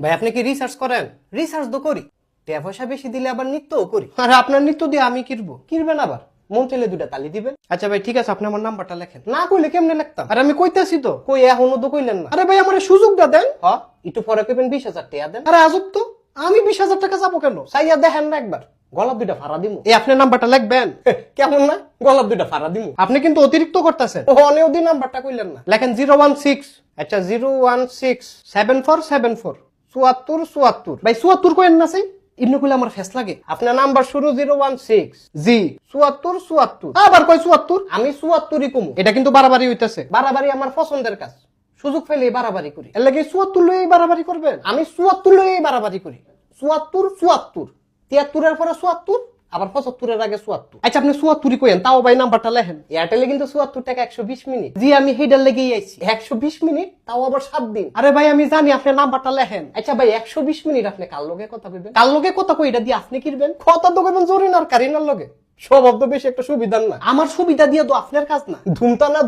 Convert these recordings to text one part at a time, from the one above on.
ভাই আপনি কি রিসার্চ করেন? রিসার্চ তো করি, টাকা পয়সা বেশি দিলে আবার নৃত্যও করি। আরে আপনার নৃত্য দিয়ে আমি কিনবো, কিনবেন আবার মন চাইলে দুটা তালি দিবেন। আচ্ছা ভাই ঠিক আছে, আপনি আমার নাম্বারটা লেখেন। না কইলে কেমনে লিখতাম? আরে আমি কইতেছি তো, কই এখনো তো কইলেন না। আরে ভাই আমার সুযোগটা দেন। হ্যাঁ একটু পরে কইবেন 20,000 টাকা দেন। আরে আজব তো, আমি 20,000 টাকা যাবো কেন? চাইয়া দেখেন না একবার, গলার দুইটা ফাড়া দিমু। এই আপনি নাম্বারটা লিখবেন। কেমন না, গলার দুইটা ফাড়া দিমু। আপনি কিন্তু অতিরিক্ত করতেছেন। ও অনেক দিন নাম্বারটা কইলেন না, লেখেন 016। আচ্ছা 0167474 74 ভাই 74 কইেন না চাই ইমনে কইলে আমার ফেস লাগে। আপনার নাম্বার শুরু 016 জি 74 আবার কই 74, আমি 74ই কমু। এটা কিন্তু বাড়াবাড়ি হইতাছে। বাড়াবাড়ি আমার পছন্দের কাজ, সুযোগ পেলেই বাড়াবাড়ি করি। এর লাগি 74 লইই বাড়াবাড়ি করবেন? আমি 74 লইই বাড়াবাড়ি করি। 74 73 এর পরে 74 আবার 75 এর আগে 74। আচ্ছা আপনি 74ই কইেন, তাও ভাই নাম্বারটা লেখেন। এয়ারটেলে কিন্তু 74 টাকা 120 মিনিট। জি আমি হেডার লেগেই আইছি। 120 মিনিট তাও আবার 7 দিন। আরে ভাই আমি জানি, আপনি নাম্বারটা লেখেন। আচ্ছা ভাই 120 মিনিট আপনি কার লগে কথা কইবেন? কার লগে কথা কই এটা দিয়ে আপনি কিরবেন? কথা তো কইবেন জরিনার কারিনার লগে। স্বভাব তো বেশি একটা সুবিধার না। আমার সুবিধা দিয়ে তো আপনার কাজ না। ধুমতানা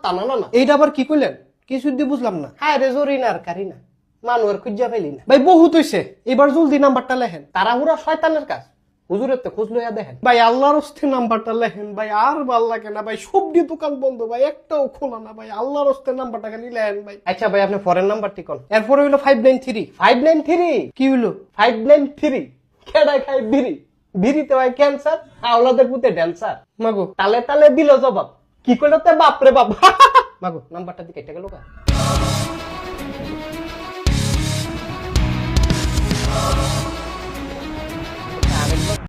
টানা না। এইটা আবার কি কইলেন? কিছু দিয়ে বুঝলাম না। হ্যাঁ রে জরিনার কারিনা মানুষের খুঁজা ফেলি না। ভাই বহুত হইছে, এবার জলদি নাম্বারটা লেখেন। তাড়াহুড়া শয়তানের কাজ, হুজুরের তো খোঁজ লইয়া দেখেন। ভাই আল্লাহর হস্তে নাম্বারটা লেখেন ভাই, আর ভাল লাগে না ভাই, সবজি দোকান বন্ধ ভাই, একটাও খোলা না ভাই, আল্লাহর হস্তে নাম্বারটা খালি লেখেন ভাই। আচ্ছা ভাই আপনি ফরেন নাম্বারটি কোন? এরপরে হইলো 593। 593 কি হইলো? 593 কেডা খাই বিড়ি? বিড়িতে হয় ক্যান্সার, আওলাদের পুতে ড্যান্সার। মাগো তালে তালে দিল জবাব, কি কইলো তে বাপ রে বাপ। মাগো নাম্বারটা দিকে কেটে গেল গা।